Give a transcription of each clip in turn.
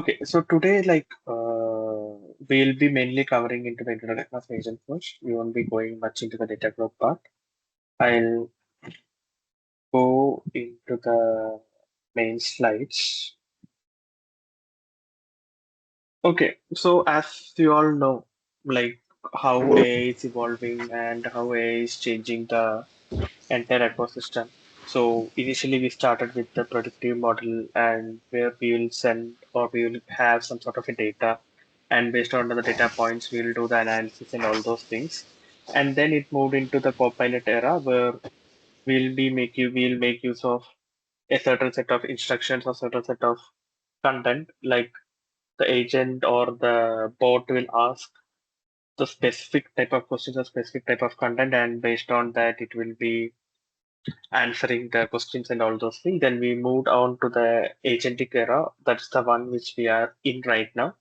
Okay, so today, we'll be mainly covering into the introduction of Agentforce. We won't be going much into the data group part. I'll go into the main slides. Okay, so as you all know, like how AI is evolving and how AI is changing the entire ecosystem. So initially we started with the predictive model and where we will send or we will have some sort of a data, and based on the data points we will do the analysis and all those things. And then it moved into the copilot era where we'll make use of a certain set of instructions or certain set of content, like the agent or the bot will ask the specific type of questions or specific type of content, and based on that it will be answering the questions and all those things. Then we moved on to the agentic era. That's the one which we are in right now,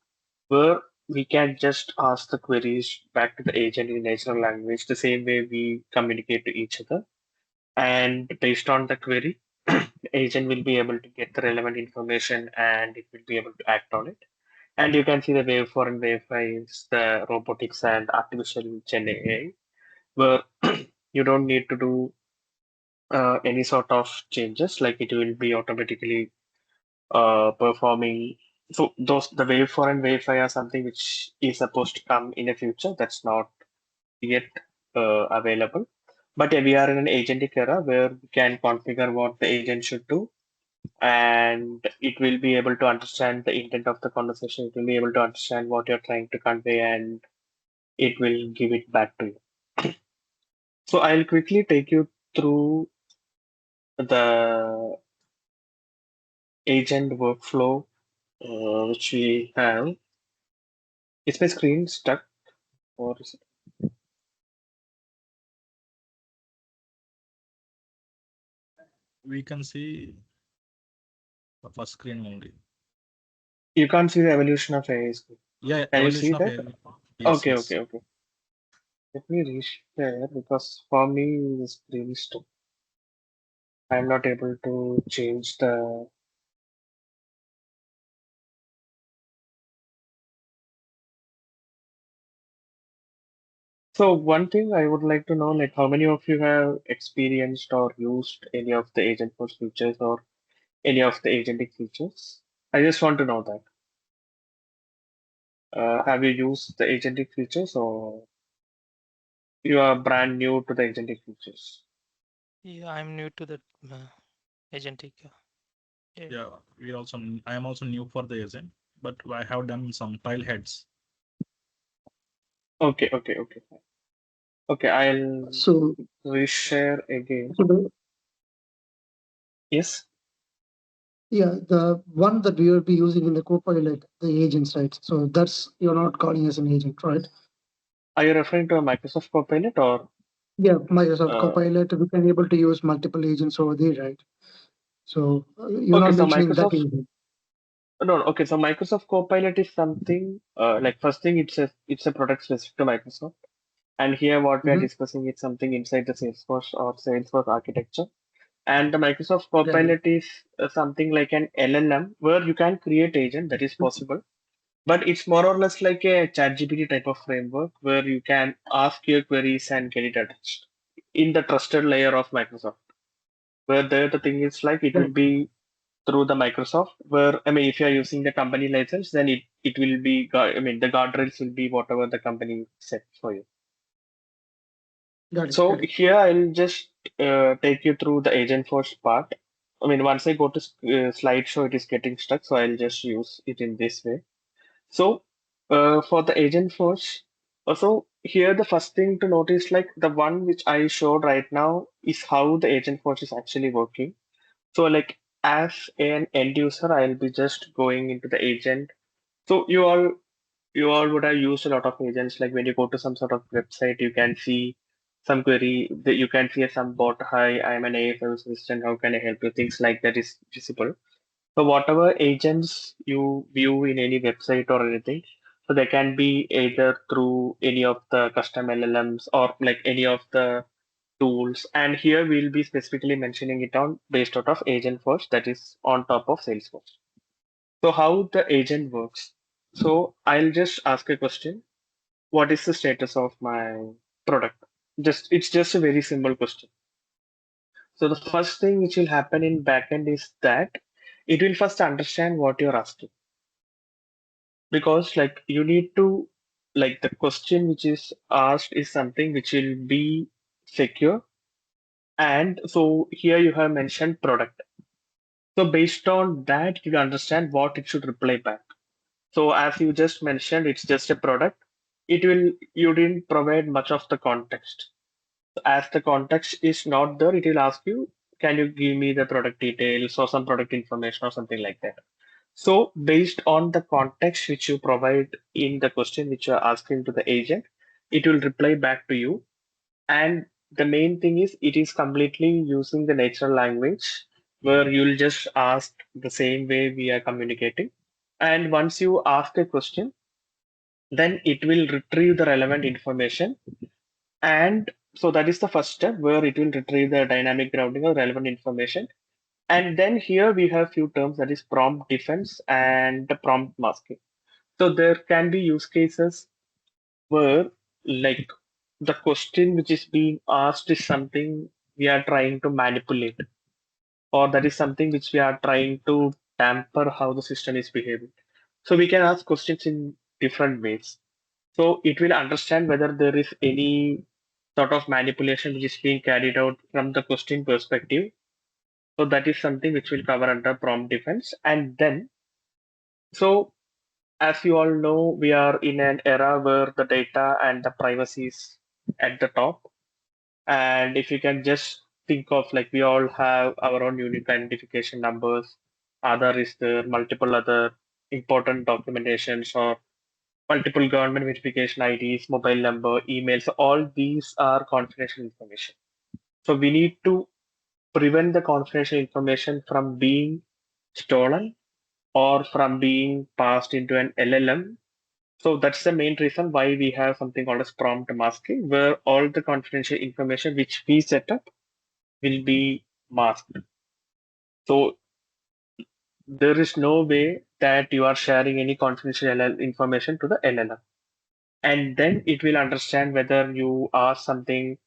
where we can just ask the queries back to the agent in natural language, the same way we communicate to each other. And based on the query, the agent will be able to get the relevant information and it will be able to act on it. And you can see the wave 4 and wave 5 is the robotics and artificial Gen AI, where you don't need to do any sort of changes, like it will be automatically performing. So those the wave 4 and wave 5 are something which is supposed to come in the future. That's not yet available. But yeah, we are in an agentic era where we can configure what the agent should do, and it will be able to understand the intent of the conversation. It will be able to understand what you're trying to convey, and it will give it back to you. So I'll quickly take you through the agent workflow which we have. Is my screen stuck or is it? We can see the first screen only. You can't see the evolution of AI screen. Yeah, Can you see evolution of that? AI. Yes, Okay, yes. okay, okay. Let me reshare because for me the screen is stuck. I'm not able to change the. So one thing I would like to know, like how many of you have experienced or used any of the Agentforce features or any of the agentic features? I just want to know that. Have you used the agentic features or you are brand new to the agentic features? Yeah, I'm new to the agentic. Yeah. Yeah, we also. I am also new for the agent, but I have done some trial heads. Okay, okay, okay. Okay, I'll So, reshare again. so the, Yes. yeah, the one that we will be using in the Copilot, the agents, right? So that's you're not calling as an agent, right? Are you referring to a Microsoft Copilot or Yeah, Microsoft uh, Copilot, we can able to use multiple agents over there, right? So you're okay, not so mentioning that Microsoft agent. no, okay, so Microsoft Copilot is something like first thing it's a product specific to Microsoft. And here what we are Mm-hmm. discussing is something inside the Salesforce or Salesforce architecture. And the Microsoft Got it. Copilot is something like an LLM where you can create agent that is possible. But it's more or less like a ChatGPT type of framework where you can ask your queries and get it attached in the trusted layer of Microsoft. Where there the thing is like it will Right. be through the Microsoft. Where I mean, if you are using the company license, then it will be. I mean, the guardrails will be whatever the company set for you. Got it. So Got it. here I'll just take you through the Agentforce part. I mean, once I go to slideshow, it is getting stuck, so I'll just use it in this way. So for the Agentforce, also here the first thing to notice, like the one which I showed right now, is how the Agentforce is actually working. So like as an end user, I'll be just going into the agent. So you all would have used a lot of agents. Like when you go to some sort of website, you can see some query that you can see some bot. Hi, I'm an AI service assistant. How can I help you? Things like that is visible. So whatever agents you view in any website or anything, so they can be either through any of the custom LLMs or like any of the tools. And here we'll be specifically mentioning it on based out of Agentforce that is on top of Salesforce. So how the agent works. So I'll just ask a question. What is the status of my product? It's just a very simple question. So the first thing which will happen in backend is that it will first understand what you're asking. Because like you need to like the question which is asked is something which will be secure. And so here you have mentioned product. So based on that, you understand what it should reply back. So as you just mentioned, it's just a product. You didn't provide much of the context. As the context is not there, it will ask you, can you give me the product details or some product information or something like that. So based on the context which you provide in the question which you are asking to the agent, it will reply back to you. And the main thing is it is completely using the natural language where you'll just ask the same way we are communicating. And once you ask a question, then it will retrieve the relevant information. And so that is the first step where it will retrieve the dynamic grounding or relevant information. And then here we have few terms, that is prompt defense and the prompt masking. So there can be use cases where like the question which is being asked is something we are trying to manipulate, or that is something which we are trying to tamper how the system is behaving. So we can ask questions in different ways. So it will understand whether there is any sort of manipulation which is being carried out from the question perspective. So that is something which will cover under prompt defense. And then, so as you all know, we are in an era where the data and the privacy is at the top. And if you can just think of like we all have our own unique identification numbers, Aadhaar is there, multiple other important documentations or multiple government verification IDs, mobile number, emails, all these are confidential information. So we need to prevent the confidential information from being stolen or from being passed into an LLM. So that's the main reason why we have something called as prompt masking, where all the confidential information which we set up will be masked. So there is no way that you are sharing any confidential information to the LLM. And then it will understand whether you are something,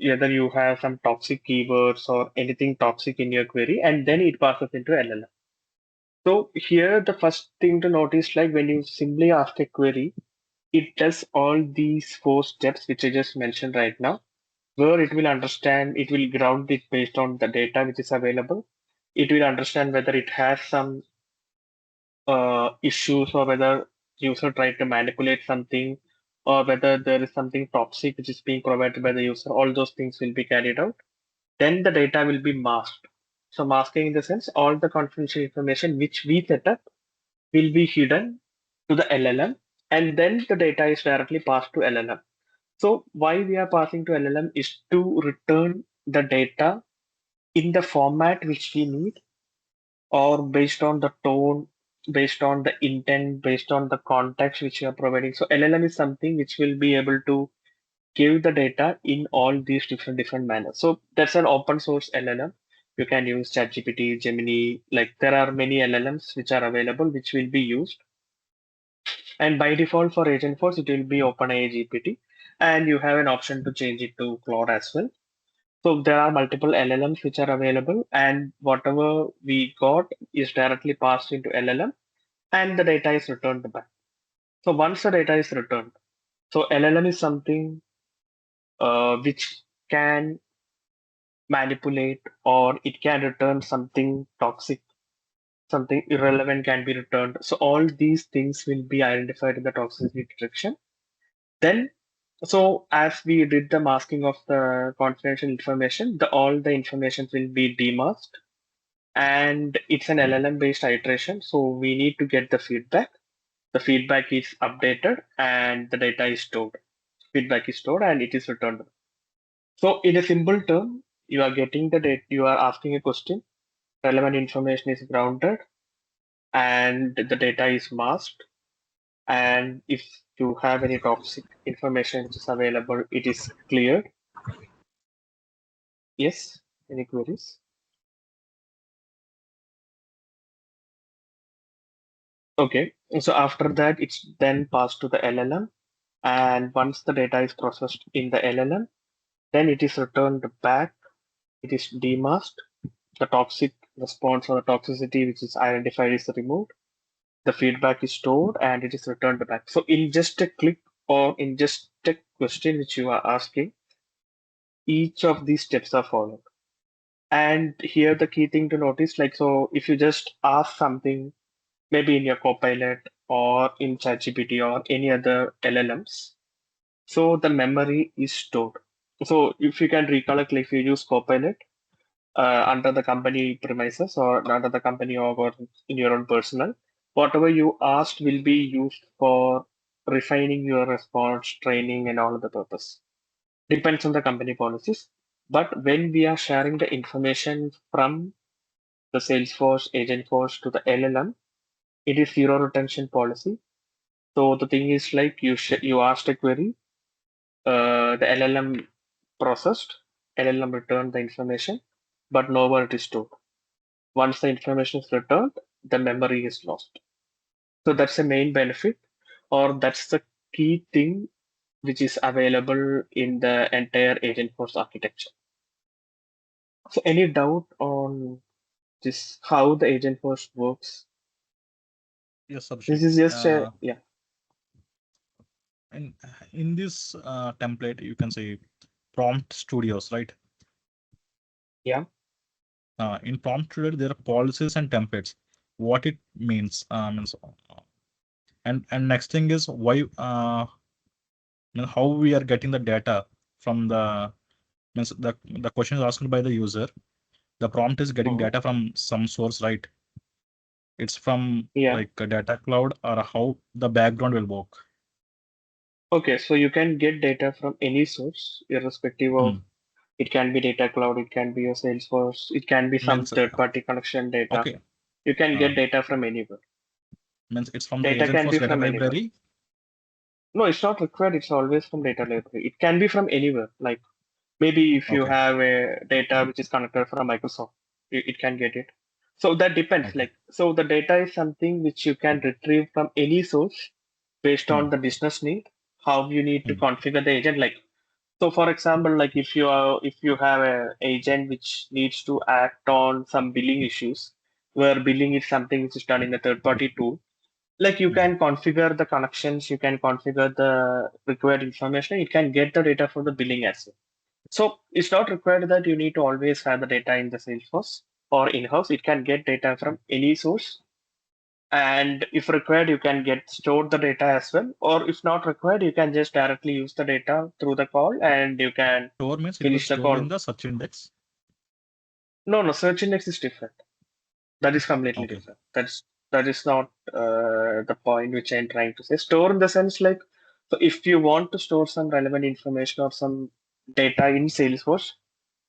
whether you have some toxic keywords or anything toxic in your query, and then it passes into LLM. So here the first thing to notice, like when you simply ask a query, it does all these 4 steps which I just mentioned right now, where it will understand, it will ground it based on the data which is available. It will understand whether it has some issues or whether user tried to manipulate something or whether there is something toxic which is being provided by the user. All those things will be carried out. Then the data will be masked. So masking in the sense all the confidential information which we set up will be hidden to the LLM, and then the data is directly passed to LLM. So why we are passing to LLM is to return the data in the format which we need, or based on the tone, based on the intent, based on the context which you are providing. So LLM is something which will be able to give the data in all these different manners. So that's an open source LLM. You can use ChatGPT, Gemini, like there are many LLMs which are available which will be used. And by default for Agentforce, it will be OpenAI GPT. And you have an option to change it to Claude as well. So there are multiple LLMs which are available, and whatever we got is directly passed into LLM, and the data is returned back. So once the data is returned, so LLM is something which can manipulate or it can return something toxic, something irrelevant can be returned. So all these things will be identified in the toxicity detection. Then, so as we did the masking of the confidential information, all the information will be demasked, and it's an LLM based iteration. So we need to get the feedback. The feedback is updated and the data is stored. Feedback is stored and it is returned. So in a simple term, you are getting the data, you are asking a question, relevant information is grounded, and the data is masked. And if you have any toxic information which is available, it is cleared. Yes, any queries? Okay, so after that, it's then passed to the LLM, and once the data is processed in the LLM, then it is returned back. It is demasked. The toxic response or the toxicity which is identified is removed. The feedback is stored and it is returned back. So in just a click or in just a question which you are asking, each of these steps are followed. And here the key thing to notice, like, so if you just ask something, maybe in your Copilot or in ChatGPT or any other LLMs, so the memory is stored. So if you can recollect, like if you use Copilot under the company premises or under the company or in your own personal, whatever you asked will be used for refining your response, training, and all of the purpose. Depends on the company policies. But when we are sharing the information from the Salesforce, Agentforce to the LLM, it is zero retention policy. So the thing is like you asked a query, the LLM processed, LLM returned the information, but nowhere it is stored. Once the information is returned, the memory is lost. So that's the main benefit, or that's the key thing which is available in the entire Agentforce architecture. So any doubt on this, how the Agentforce works? Yes, This Abhishek. is just a, yeah. And in this template, you can say prompt studios, right? Yeah. In prompt studio, there are policies and templates. What it means, and next thing is why, how we are getting the data from the, means the question is asked by the user. The prompt is getting Mhm. data from some source, right? It's from Yeah. like a data cloud, or how the background will work. Okay, so you can get data from any source, irrespective of, Hmm. it can be data cloud, it can be your Salesforce, it can be some Means third-party connection data. okay. You can Uh, get data from anywhere. Means it's from the Data can be Agentforce data from anywhere. library. No, it's not required. It's always from data library. It can be from anywhere. Like maybe if you Okay. have a data which is connected from Microsoft, it can get it. So that depends. Okay. Like, so the data is something which you can retrieve from any source based Hmm. on the business need, how you need to Hmm. configure the agent. Like, so for example, like if you have a agent which needs to act on some billing issues, where billing is something which is done in a third party tool, like you Hmm. can configure the connections, you can configure the required information, you can get the data for the billing as well. So it's not required that you need to always have the data in the Salesforce or in-house. It can get data from any source. And if required, you can get stored the data as well. Or if not required, you can just directly use the data through the call and you can Store means it will finish the store in call. the search index. No, no, search index is different. That is completely Okay. different. That is not the point which I'm trying to say. Store in the sense like, so if you want to store some relevant information or some data in Salesforce,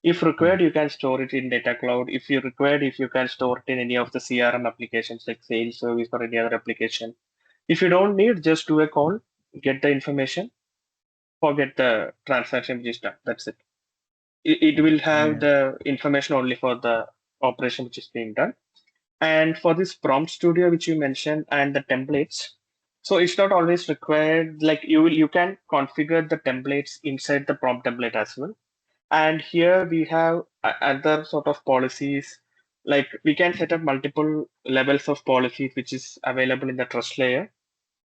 if Hmm. required, you can store it in Data Cloud. If you required, if you can store it in any of the CRM applications like Sales Service or any other application. If you don't need, just do a call, get the information, forget the transaction which is done. That's it. It Okay. will have And the information only for the operation which is being done. And for this prompt studio, which you mentioned, and the templates, so it's not always required. Like you can configure the templates inside the prompt template as well. And here we have other sort of policies. Like we can set up multiple levels of policies, which is available in the trust layer,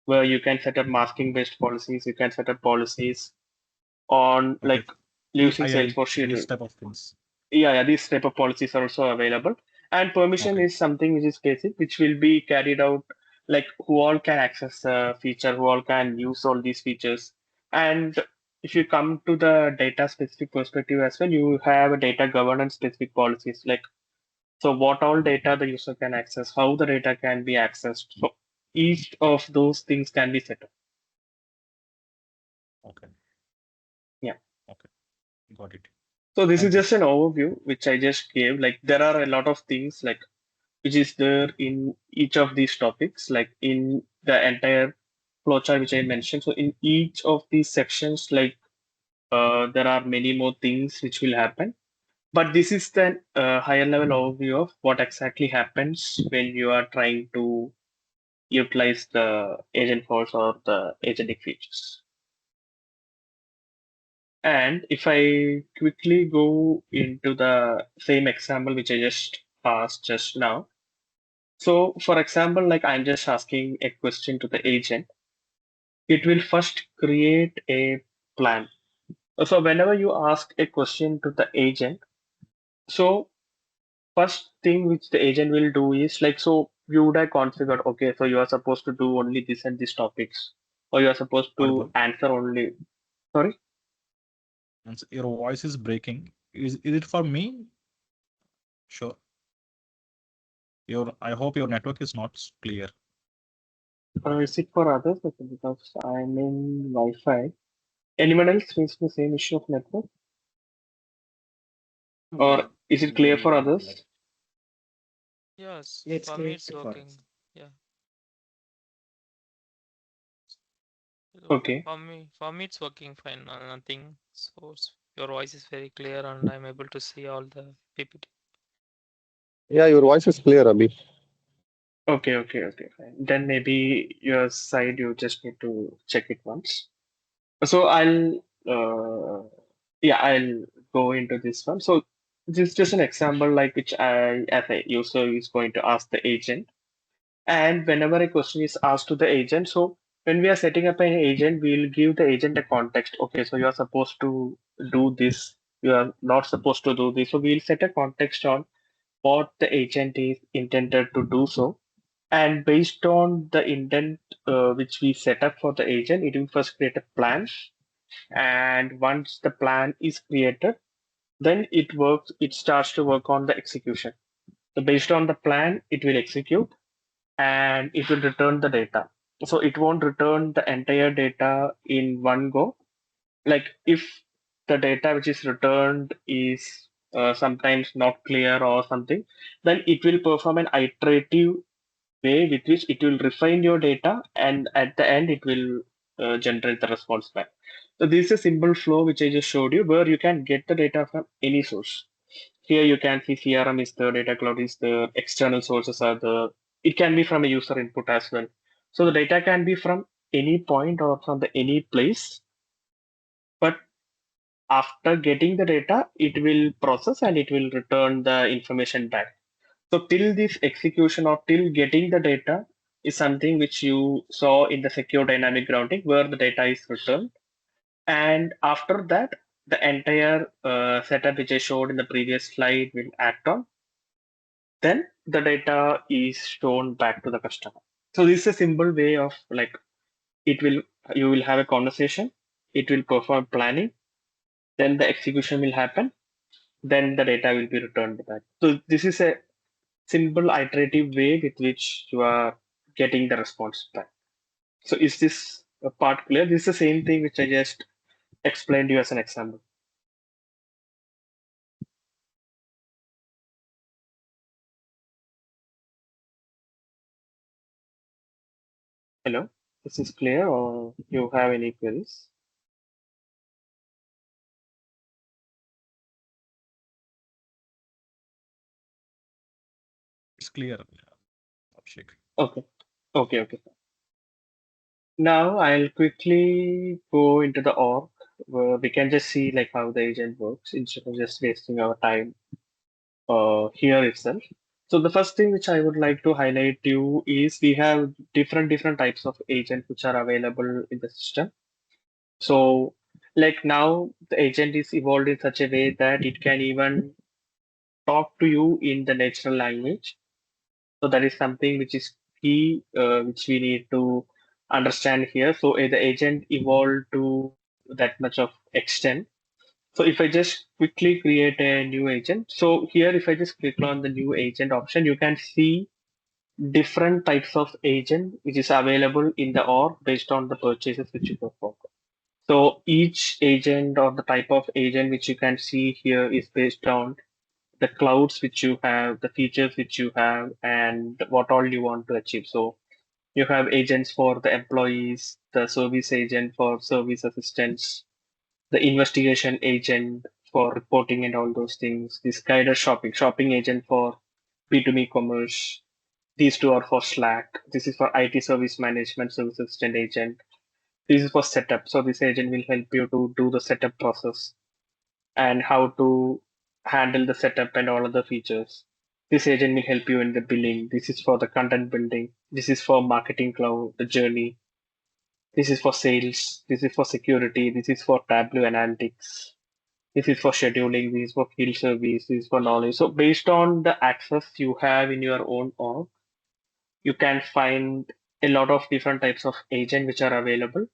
where you can set up masking based policies. You can set up policies on okay, like using PII, Salesforce these Sheet. type of things. Yeah, these type of policies are also available. And permission Okay. is something which is basic, which will be carried out, like who all can access the feature, who all can use all these features. And if you come to the data specific perspective as well, you have a data governance specific policies, like so what all data the user can access, how the data can be accessed. So each of those things can be set up. Okay. Yeah. Okay. Got it. So this is Thank you. just an overview which I just gave. Like there are a lot of things like which is there in each of these topics, like in the entire flowchart which I mentioned. So in each of these sections, like there are many more things which will happen. But this is the higher level overview of what exactly happens when you are trying to utilize the Agentforce or the agentic features. And if I quickly go into the same example which I just asked just now. So for example, like I'm just asking a question to the agent, it will first create a plan. So whenever you ask a question to the agent, so first thing which the agent will do is like, so you would have configured, okay, so you are supposed to do only this and these topics, or you are supposed to Audible. answer only. Sorry. And your voice is breaking. Is it for me? Sure. I hope your network is not clear. Is it for others? Okay, because I'm in Wi-Fi. Anyone else face the same issue of network? Or is it clear for others? Yes, It's for me clear it's for working. us. Yeah. Okay. For me it's working fine. Nothing. So your voice is very clear and I'm able to see all the PPT. Yeah, your voice is clear, Abhi. Okay, fine. Then maybe your side you just need to check it once. So I'll go into this one. So this is just an example like which I as a user is going to ask the agent. And whenever a question is asked to the agent, so when we are setting up an agent, we'll give the agent a context. Okay, so you are supposed to do this. You are not supposed to do this. So we'll set a context on what the agent is intended to do so. And based on the intent which we set up for the agent, it will first create a plan. And once the plan is created, then it starts to work on the execution. So based on the plan, it will execute and it will return the data. So it won't return the entire data in one go. Like if the data which is returned is sometimes not clear or something, then it will perform an iterative way with which it will refine your data and at the end it will generate the response back. So this is a simple flow which I just showed you where you can get the data from any source. Here you can see CRM is the data cloud is the external sources are the it can be from a user input as well. So the data can be from any point or from the any place, but after getting the data, it will process and it will return the information back. So till this execution or till getting the data is something which you saw in the secure dynamic grounding where the data is returned. And after that, the entire setup which I showed in the previous slide will act on. Then the data is shown back to the customer. So this is a simple way of like it will you will have a conversation, it will perform planning, then the execution will happen, then the data will be returned back. So this is a simple iterative way with which you are getting the response back. So is this a part clear? This is the same thing which I just explained you as an example. Hello, this is clear or you have any queries? It's clear, Abhishek. Okay. Now I'll quickly go into the org where we can just see like how the agent works instead of just wasting our time here itself. So the first thing which I would like to highlight to you is we have different types of agents which are available in the system. So like now the agent is evolved in such a way that it can even talk to you in the natural language. So that is something which is key, which we need to understand here. So the agent evolved to that much of extent. So if I just quickly create a new agent, so here if I just click on the new agent option, you can see different types of agent which is available in the org based on the purchases which you perform. So each agent or the type of agent which you can see here is based on the clouds which you have, the features which you have, and what all you want to achieve. So you have agents for the employees, the service agent for service assistants, the investigation agent for reporting and all those things, this guided shopping agent for B2B commerce, These two are for Slack. This is for IT service management, service assistant agent. This is for setup. So this agent will help you to do the setup process and how to handle the setup and all other features. This agent will help you in the billing. This is for the content building. This is for marketing cloud, the journey. This is for sales. This is for security. This is for Tableau analytics. This is for scheduling. This is for field service. This is for knowledge. So based on the access you have in your own org, you can find a lot of different types of agent which are available,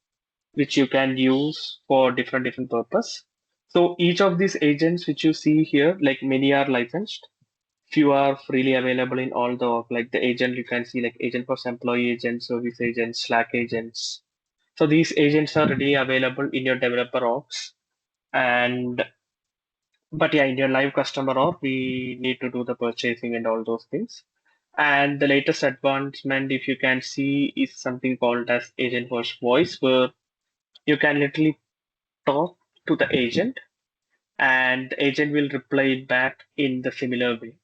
which you can use for different purpose. So each of these agents which you see here, like many are licensed, few are freely available in all the org. Like the agent you can see like Agentforce employee agents, service agents, Slack agents. So these agents are already available in your developer orgs. And but yeah, in your live customer org, we need to do the purchasing and all those things. And the latest advancement, if you can see, is something called as Agentforce Voice, where you can literally talk to the agent and the agent will reply back in the similar way.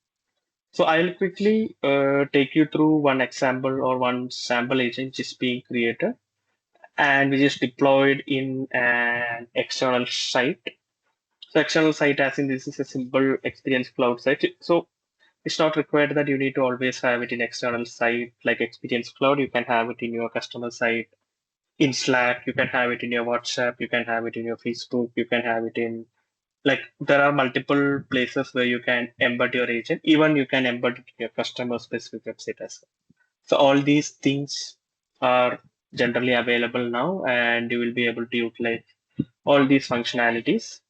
So I'll quickly take you through one example or one sample agent which is being created and which is deployed in an external site. So external site as in this is a simple experience cloud site. So it's not required that you need to always have it in external site like Experience Cloud. You can have it in your customer site, in Slack, you can have it in your WhatsApp, you can have it in your Facebook, you can have it in like there are multiple places where you can embed your agent. Even you can embed it in your customer specific website as well. So all these things are generally available now and you will be able to utilize all these functionalities.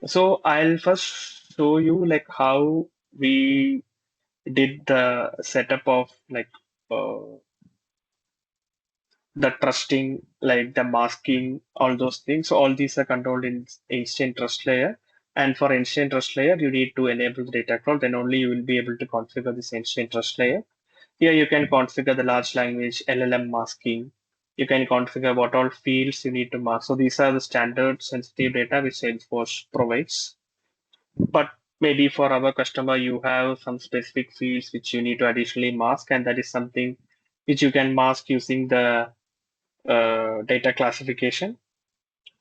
So I'll first show you like how we did the setup of like uh, the trusting, like the masking, all those things. So all these are controlled in instant trust layer. And for instant trust layer, you need to enable the data cloud. Then only you will be able to configure this instant trust layer. Here you can configure the large language LLM masking. You can configure what all fields you need to mask. So these are the standard sensitive data which Salesforce provides. But maybe for our customer, you have some specific fields which you need to additionally mask, and that is something which you can mask using the data classification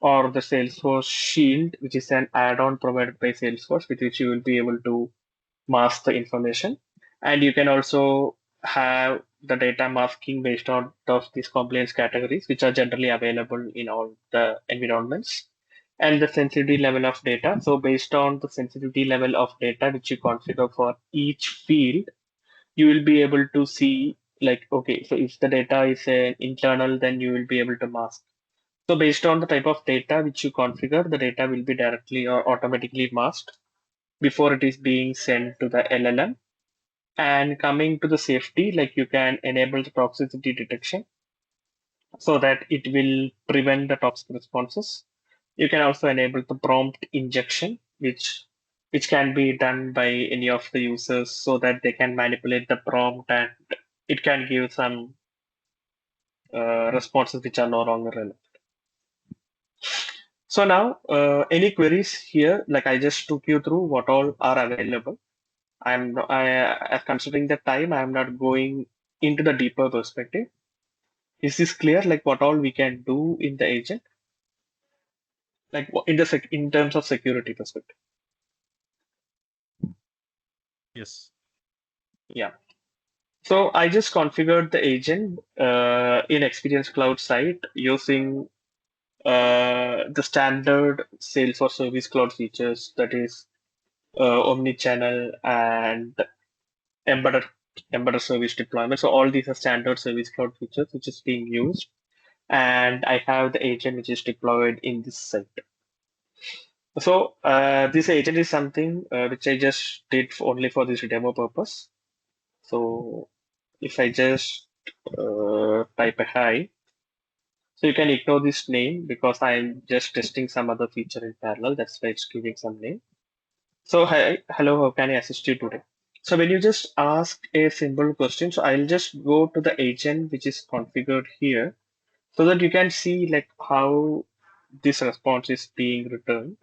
or the Salesforce Shield, which is an add-on provided by Salesforce, with which you will be able to mask the information. And you can also have the data masking based on of these compliance categories, which are generally available in all the environments. And the sensitivity level of data. So based on the sensitivity level of data which you configure for each field, you will be able to see like, okay, so if the data is an internal, then you will be able to mask. So based on the type of data which you configure, the data will be directly or automatically masked before it is being sent to the LLM. And coming to the safety, like you can enable the toxicity detection so that it will prevent the toxic responses. You can also enable the prompt injection, which can be done by any of the users so that they can manipulate the prompt and it can give some responses which are no longer relevant. So now, any queries here? Like I just took you through what all are available. Considering the time, I am not going into the deeper perspective. Is this clear? Like what all we can do in the agent, like in terms of security perspective. Yes. Yeah. So I just configured the agent in Experience Cloud site using the standard Salesforce Service Cloud features, that is omni-channel and embedded embedded service deployment. So all these are standard Service Cloud features which is being used. And I have the agent which is deployed in this site. So this agent is something which I just did only for this demo purpose. So if I just type a hi, so you can ignore this name because I'm just testing some other feature in parallel. That's why it's giving some name. So hi, hello, how can I assist you today? So when you just ask a simple question, so I'll just go to the agent which is configured here so that you can see like how this response is being returned.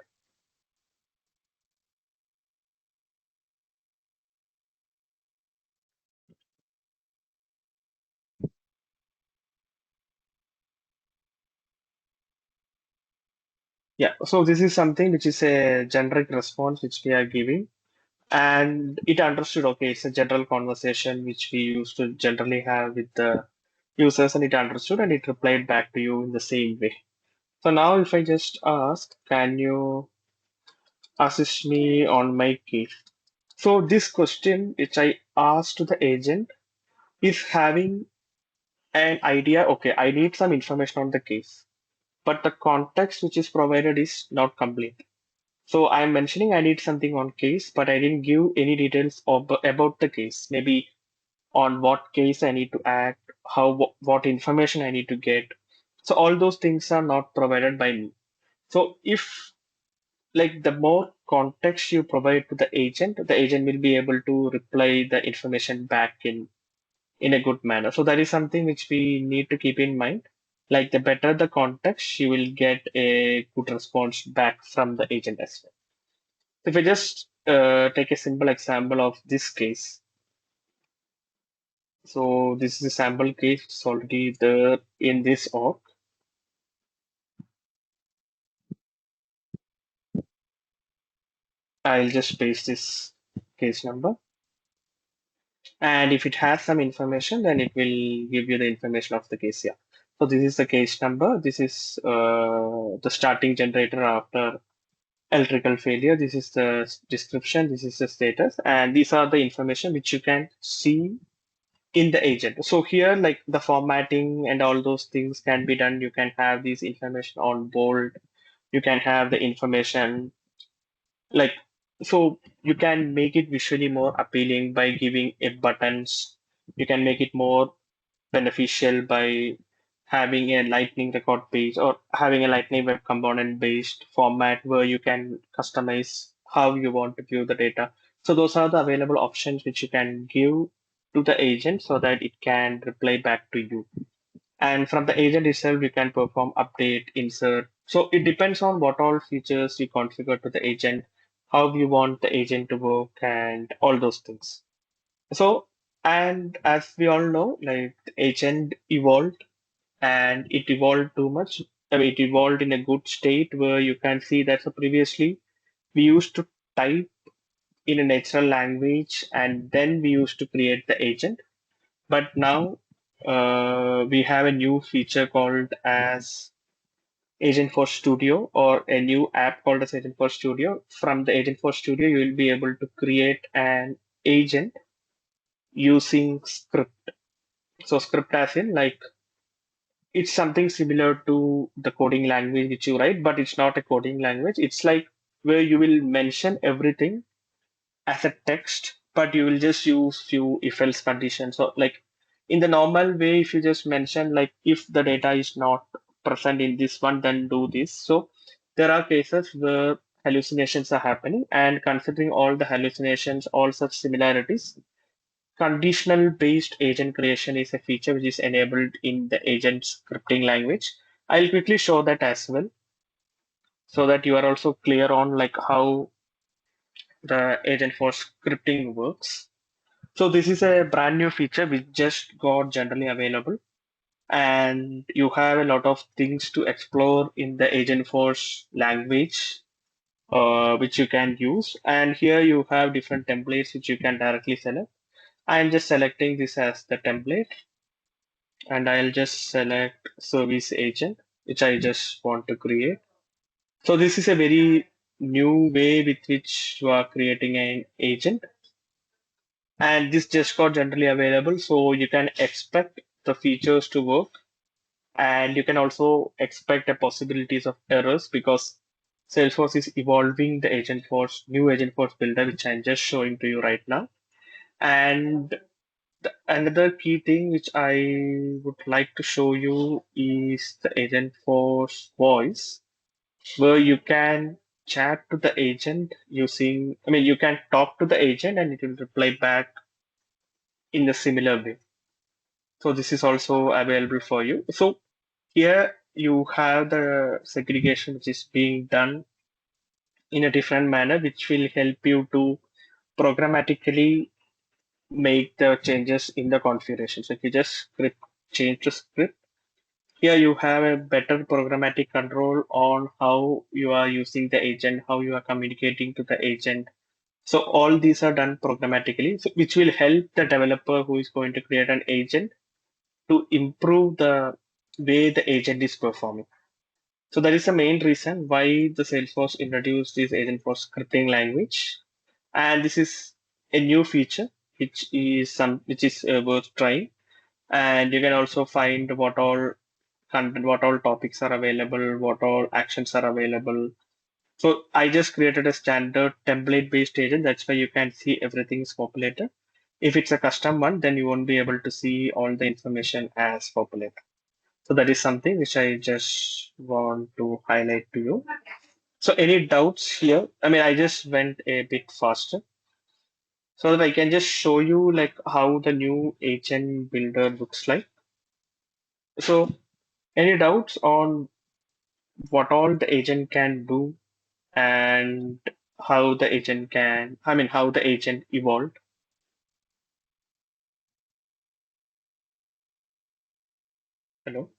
Yeah, so this is something which is a generic response which we are giving, and it understood, okay, it's a general conversation which we used to generally have with the users, and it understood and it replied back to you in the same way. So now if I just ask, can you assist me on my case? So this question which I asked to the agent is having an idea, okay, I need some information on the case, but the context which is provided is not complete. So I'm mentioning I need something on case, but I didn't give any details about the case. Maybe on what case I need to act, how what information I need to get. So all those things are not provided by me. So if like the more context you provide to the agent will be able to reply the information back in a good manner. So that is something which we need to keep in mind. Like the better the context, you will get a good response back from the agent as well. If I just take a simple example of this case. So this is a sample case. It's already there in this org. I'll just paste this case number. And if it has some information, then it will give you the information of the case here. So this is the case number. This is the starting generator after electrical failure. This is the description. This is the status. And these are the information which you can see in the agent. So here, like the formatting and all those things can be done. You can have this information on bold. You can have the information like, so you can make it visually more appealing by giving it buttons. You can make it more beneficial by having a lightning record page or having a lightning web component based format where you can customize how you want to view the data. So those are the available options which you can give to the agent so that it can reply back to you. And from the agent itself, you can perform update, insert. So it depends on what all features you configure to the agent, how you want the agent to work, and all those things. So, and as we all know, like the agent evolved and it evolved too much. I mean, it evolved in a good state where you can see that so previously we used to type in a natural language and then we used to create the agent. But now we have a new feature called as Agentforce Studio or a new app called as Agentforce Studio. From the Agentforce Studio, you will be able to create an agent using script. So script as in like it's something similar to the coding language which you write, but it's not a coding language. It's like where you will mention everything as a text, but you will just use few if else conditions. So like in the normal way, if you just mention like if the data is not present in this one, then do this. So there are cases where hallucinations are happening, and considering all the hallucinations, all such similarities, conditional based agent creation is a feature which is enabled in the agent scripting language. I'll quickly show that as well so that you are also clear on like how the agent for scripting works. So this is a brand new feature which just got generally available, and you have a lot of things to explore in the Agentforce language, which you can use. And here you have different templates which you can directly select. I'm just selecting this as the template, and I'll just select service agent, which I just want to create. So this is a very new way with which you are creating an agent. And this just got generally available, so you can expect the features to work, and you can also expect the possibilities of errors because Salesforce is evolving the new Agentforce builder, which I'm just showing to you right now. And another key thing which I would like to show you is the Agentforce voice, where you can chat to the agent using, I mean, you can talk to the agent and it will reply back in a similar way. So this is also available for you. So here you have the segregation which is being done in a different manner, which will help you to programmatically make the changes in the configuration. So if you just change the script, here you have a better programmatic control on how you are using the agent, how you are communicating to the agent. So all these are done programmatically, so which will help the developer who is going to create an agent to improve the way the agent is performing. So that is the main reason why the Salesforce introduced this Agentforce scripting language, and this is a new feature which is worth trying. And you can also find what all content, what all topics are available, what all actions are available. So I just created a standard template-based agent. That's why you can see everything is populated. If it's a custom one, then you won't be able to see all the information as populated. So that is something which I just want to highlight to you. So any doubts here? I mean, I just went a bit faster so that I can just show you like how the new agent builder looks like. So any doubts on what all the agent can do and how the agent can, I mean, how the agent evolved? Hello?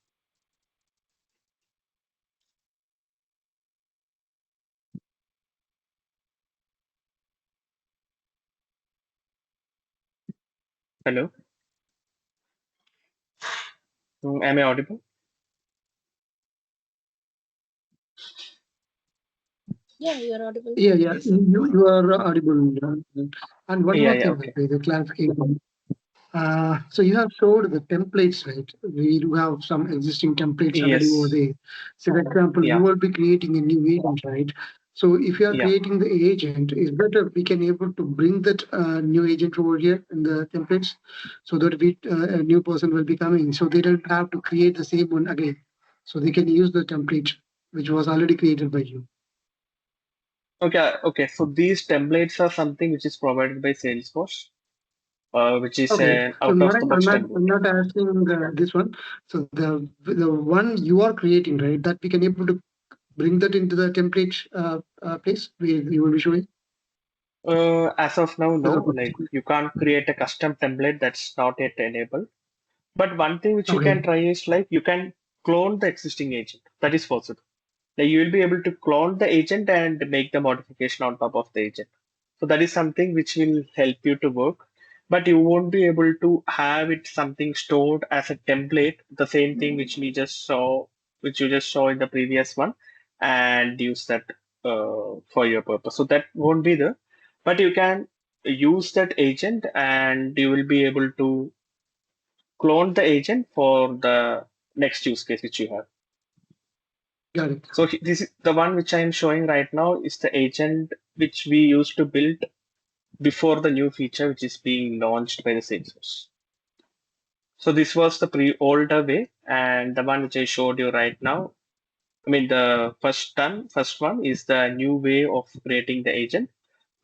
Hello? Am I audible? Yeah, you're audible. Yeah, yeah, Yes, sir. you are audible. And one Yeah, more yeah, thing, okay. the clarification. So you have showed the templates, right? We do have some existing templates already over Yes. there. So, for example, you Yeah, will be creating a new agent, right? So if you are yeah. creating the agent, is better we can able to bring that new agent over here in the templates, so that a new person will be coming, so they don't have to create the same one again. So they can use the template which was already created by you. Okay, okay. So these templates are something which is provided by Salesforce, which is Okay, an so out of the box template. I'm not asking this one. So the one you are creating, right? That we can able to bring that into the template place where you will be showing. As of now, As a no. Like you can't create a custom template that's not yet enabled. But one thing which you Okay, can try is like you can clone the existing agent. That is possible. Like you will be able to clone the agent and make the modification on top of the agent. So that is something which will help you to work, but you won't be able to have it something stored as a template, the same thing which we just saw, which you just saw in the previous one, and use that for your purpose. So that won't be there, but you can use that agent and you will be able to clone the agent for the next use case which you have. got it. So this is the one which I am showing right now is the agent which we used to build before the new feature which is being launched by the Salesforce. So this was the older way, and the one which I showed you right now. I mean, the first one is the new way of creating the agent,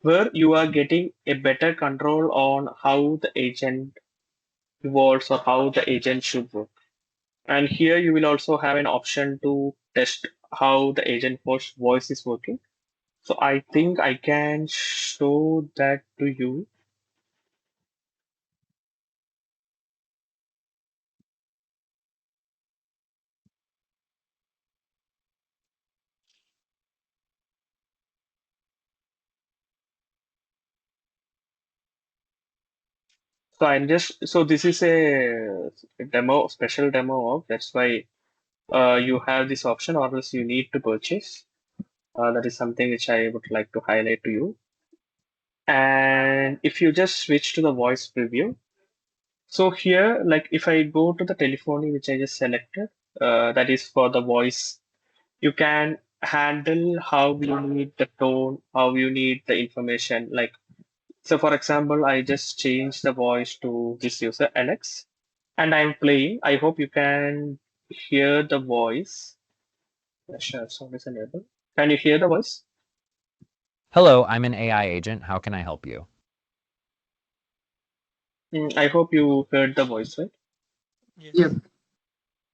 where you are getting a better control on how the agent evolves or how the agent should work. And here you will also have an option to test how the Agentforce voice is working. So I think I can show that to you. So this is a demo, special demo of, that's why you have this option or else you need to purchase. That is something which I would like to highlight to you. And if you just switch to the voice preview, so here, like if I go to the telephony, which I just selected, that is for the voice, you can handle how you need the tone, how you need the information. Like, so for example, I just changed the voice to this user, Alex, and I'm playing. I hope you can hear the voice. Yeah, sure, sound is enabled. Can you hear the voice? Hello, I'm an AI agent. How can I help you? I hope you heard the voice, right? Yes. Yeah,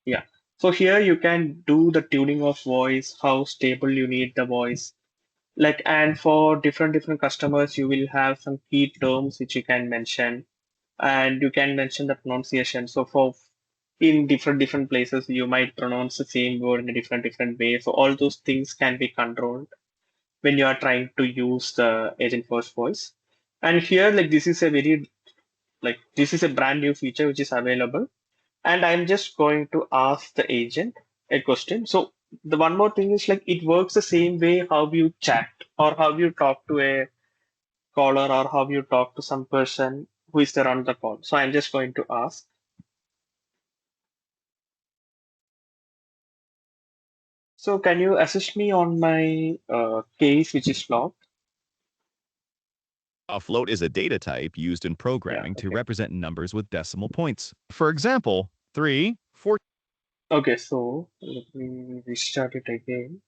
Yeah. So here you can do the tuning of voice, how stable you need the voice. Like, and for different customers, you will have some key terms which you can mention, and you can mention the pronunciation. So for in different places you might pronounce the same word in a different way. So all those things can be controlled when you are trying to use the Agentforce voice. And here, like this is a brand new feature which is available. And I'm just going to ask the agent a question. So the one more thing is like it works the same way how you chat or how you talk to a caller or how you talk to some person who is there on the call. So I'm just going to ask. So can you assist me on my case which is logged? A float is a data type used in programming to okay. represent numbers with decimal points. For example, 3, 4. Okay, so let me restart it again.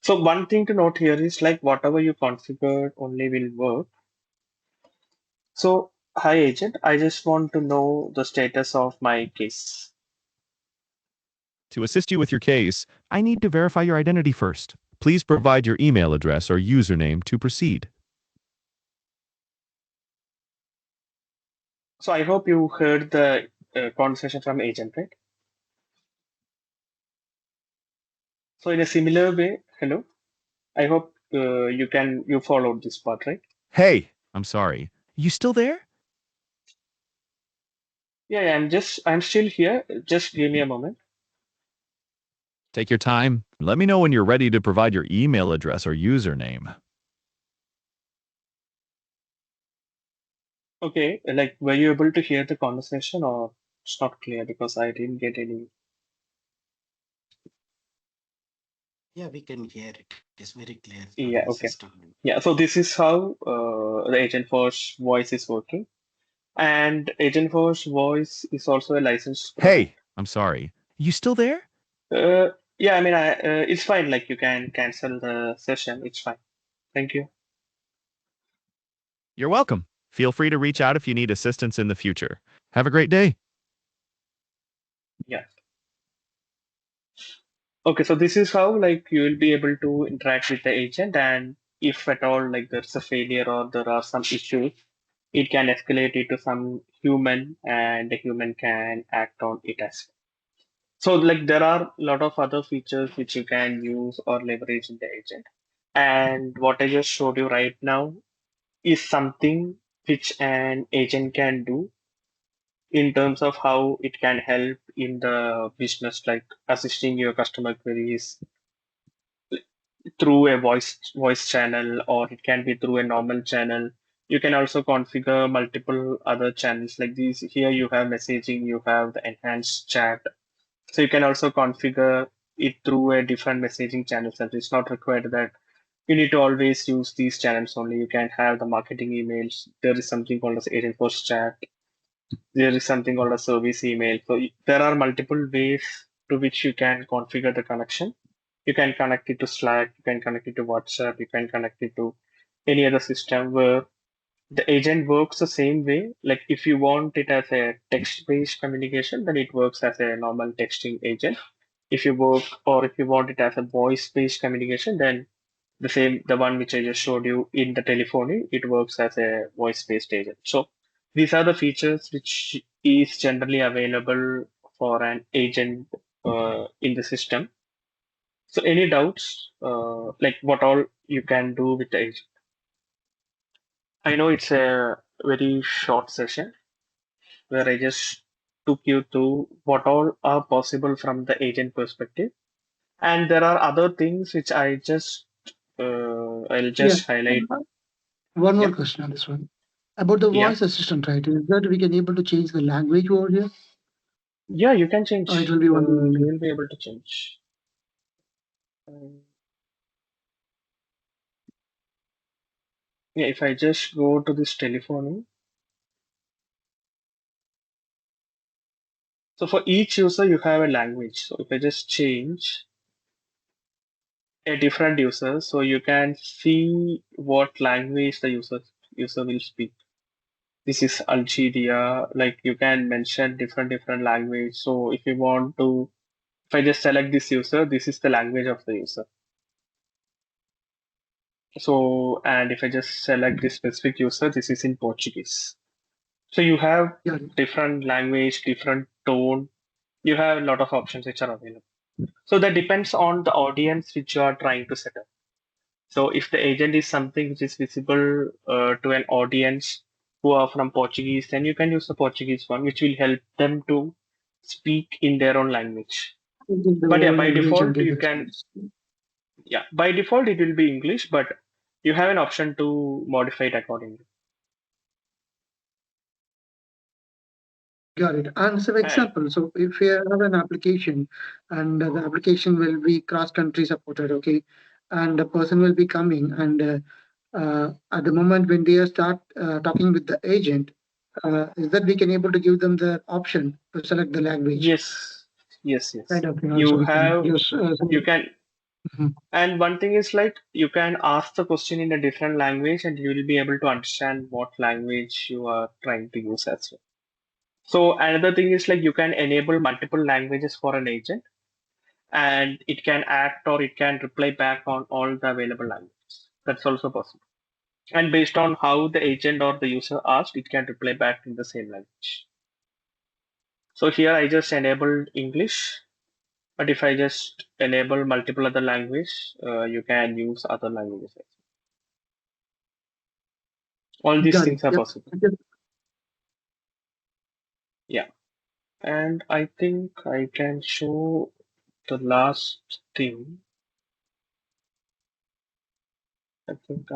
So one thing to note here is like whatever you configured only will work. So hi agent, I just want to know the status of my case. To assist you with your case, I need to verify your identity first. Please provide your email address or username to proceed. So I hope you heard the conversation from agent, right? So in a similar way, hello, I hope you followed this part, right? Hey, I'm sorry. You still there? Yeah, I'm still here. Just give me a moment. Take your time. Let me know when you're ready to provide your email address or username. Okay, like were you able to hear the conversation or it's not clear because I didn't get any. Yeah, we can hear it. It's very clear from Yeah, the okay. system. Yeah, so this is how the Agentforce voice is working. And Agentforce voice is also a licensed product. Hey, I'm sorry. You still there? Yeah, I mean, it's fine. Like you can cancel the session. It's fine. Thank you. You're welcome. Feel free to reach out if you need assistance in the future. Have a great day. Yeah. Okay, so this is how like you will be able to interact with the agent, and if at all like there's a failure or there are some issues, it can escalate it to some human, and the human can act on it as well. So like there are a lot of other features which you can use or leverage in the agent. And what I just showed you right now is something which an agent can do in terms of how it can help in the business, like assisting your customer queries through a voice channel, or it can be through a normal channel. You can also configure multiple other channels like these. Here you have messaging, you have the enhanced chat. So you can also configure it through a different messaging channels. And it's not required that you need to always use these channels only. You can have the marketing emails. There is something called as Agentforce chat. There is something called a service email. So there are multiple ways to which you can configure the connection. You can connect it to Slack, you can connect it to WhatsApp, you can connect it to any other system where the agent works the same way. Like if you want it as a text-based communication, then it works as a normal texting agent. If you want it as a voice-based communication, then the one which I just showed you in the telephony, it works as a voice-based agent. So these are the features which is generally available for an agent in the system. So any doubts, like what all you can do with the agent? I know it's a very short session where I just took you through what all are possible from the agent perspective. And there are other things which I'll Yeah. just highlight. One more Yeah. question on this one. About the Yeah. voice assistant, right? Is that we can able to change the language over here? Yeah, you can change. Or it will be one You language? will be able to change. Yeah, if I just go to this telephony. So for each user, you have a language. So if I just change a different user, so you can see what language the user will speak. This is 𝐿𝐶𝐷. Like you can mention different language. So if you want to, if I just select this user, this is the language of the user. So, and if I just select this specific user, this is in Portuguese. So you have Yeah. different language, different tone. you have a lot of options which are available. So that depends on the audience which you are trying to set up. So if the agent is something which is visible to an audience who are from Portuguese, then you can use the Portuguese one, which will help them to speak in their own language. In their But yeah, own by language and default, get you the can, response. yeah, by default, it will be English, but you have an option to modify it accordingly. Got it. And some example. So if you have an application and the application will be cross-country supported, okay, and the person will be coming and at the moment when they start talking with the agent, is that we can able to give them the option to select the language? Yes, yes, yes. Kind of, You so we can have, use. you can, Mhm. and one thing is like you can ask the question in a different language and you will be able to understand what language you are trying to use as well. So another thing is like you can enable multiple languages for an agent and it can act or it can reply back on all the available languages. That's also possible. And based on how the agent or the user asked, it can reply back in the same language. So here I just enabled English, but if I just enable multiple other language, you can use other languages. All these Got it. things are Yep. possible. Yeah. And I think I can show the last thing. I think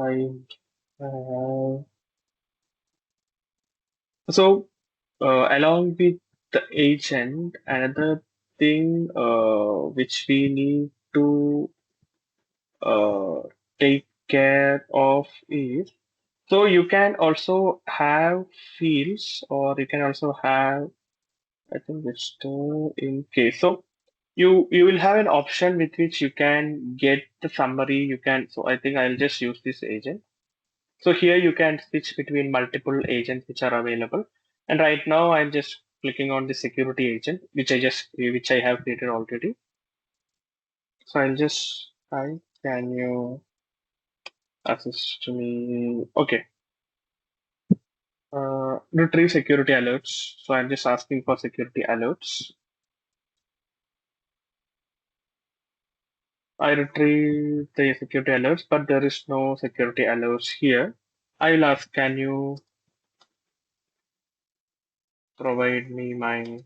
so along with the agent, another thing which we need to uh, take care of is, so you can also have fields or you can also have, I think it's still in case. So you will have an option with which you can get the summary. You can, so I think I'll just use this agent. So here you can switch between multiple agents which are available. And right now I'm just clicking on the security agent, which I have created already. So I'll just, hi, can you assist me? Okay. Retrieve security alerts. So I'm just asking for security alerts. I retrieve the security alerts, but there is no security alerts here. I will ask, can you provide me my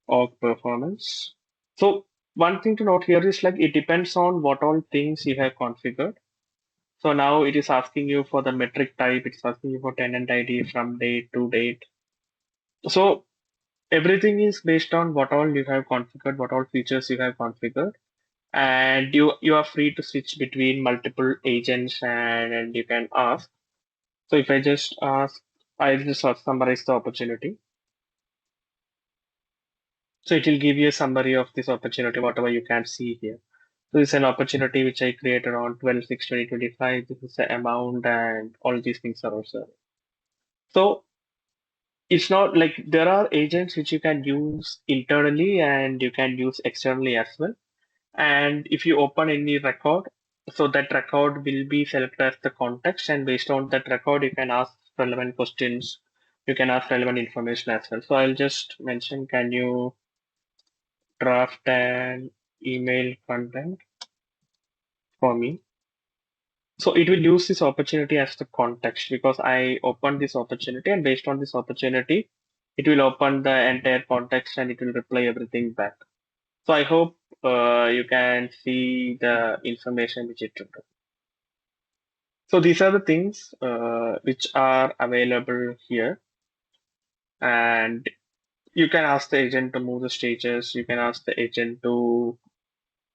org performance? So one thing to note here is like it depends on what all things you have configured. So now it is asking you for the metric type, it's asking you for tenant ID from date to date. So everything is based on what all you have configured, what all features you have configured. And you are free to switch between multiple agents and you can ask. So if I just ask, I just summarize the opportunity. So it will give you a summary of this opportunity, whatever you can see here. So this is an opportunity which I created on 12/6/2025. This is the amount and all these things are also. So it's not like there are agents which you can use internally and you can use externally as well. And if you open any record, so that record will be selected as the context, and based on that record, you can ask relevant questions. You can ask relevant information as well. So I'll just mention, can you draft an email content for me? So it will use this opportunity as the context because I opened this opportunity, and based on this opportunity, it will open the entire context and it will reply everything back. So I hope you can see the information which it took. So these are the things which are available here, and you can ask the agent to move the stages. You can ask the agent to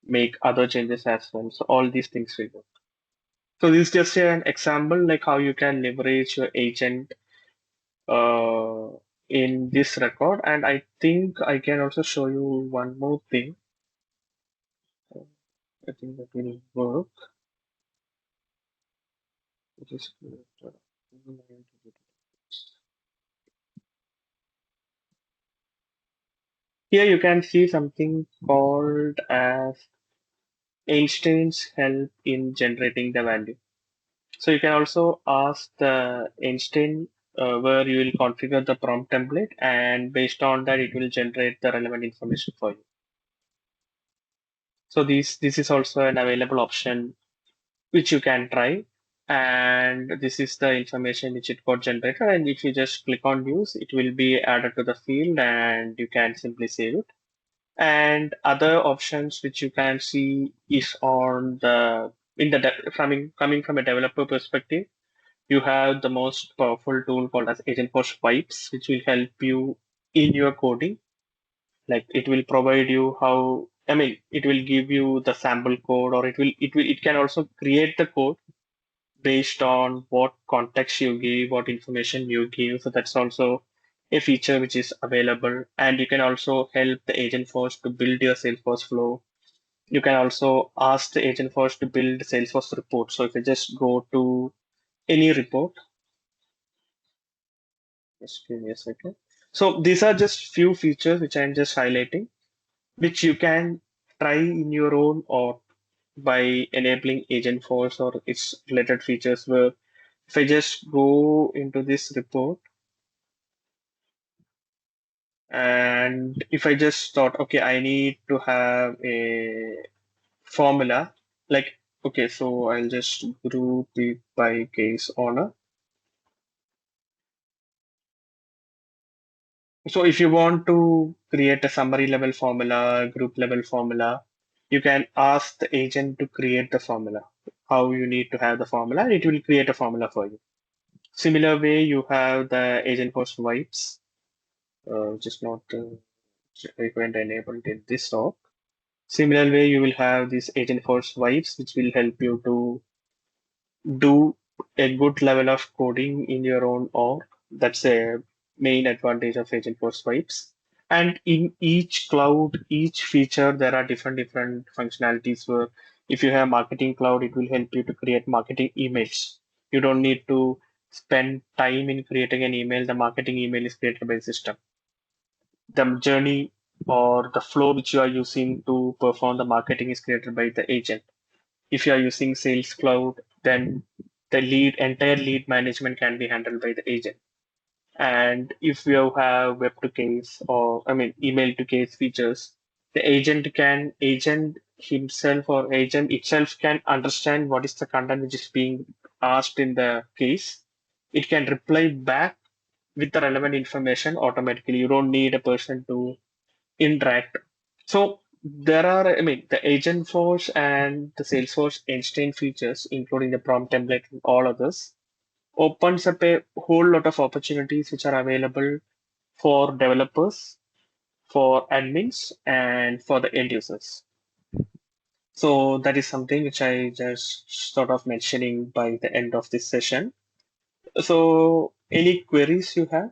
make other changes as well. So all these things will work. So this is just an example like how you can leverage your agent uh, in this record. And I think I can also show you one more thing. I think that will work. It is here you can see something called as Einstein's help in generating the value. So you can also ask the Einstein where you will configure the prompt template, and based on that, it will generate the relevant information for you. So this is also an available option which you can try. And this is the information which it got generated. And if you just click on use, it will be added to the field and you can simply save it. And other options which you can see is on the coming from a developer perspective, you have the most powerful tool called as Agentforce Vibes, which will help you in your coding. Like it will provide you it will give you the sample code, or it can also create the code based on what context you give, what information you give. So that's also a feature which is available. And you can also help the Agentforce to build your Salesforce flow. You can also ask the Agentforce to build Salesforce report. So if you just go to any report, just give me a second. So these are just few features which I'm just highlighting, which you can try in your own or by enabling Agentforce or its related features. Where if I just go into this report and if I just thought, okay, I need to have a formula, like, okay, so I'll just group it by case owner. So if you want to create a summary level formula, group level formula, you can ask the agent to create the formula, how you need to have the formula, and it will create a formula for you. Similar way, you have the Agentforce Vibes, which is not frequent enabled in this talk. Similar way, you will have this Agentforce Vibes, which will help you to do a good level of coding in your own org. That's a main advantage of Agentforce Vibes. And in each cloud, each feature, there are different functionalities. Where if you have Marketing Cloud, it will help you to create marketing emails. You don't need to spend time in creating an email. The marketing email is created by the system. The journey or the flow which you are using to perform the marketing is created by the agent. If you are using Sales Cloud, then the entire lead management can be handled by the agent. And if you have web to case email to case features, the agent himself or agent itself can understand what is the content which is being asked in the case. It can reply back with the relevant information automatically. You don't need a person to interact. So there are, the Agentforce and the Salesforce Einstein features, including the prompt template and all others, opens up a whole lot of opportunities which are available for developers, for admins, and for the end users. So that is something which I just sort of mentioning by the end of this session. So any queries you have?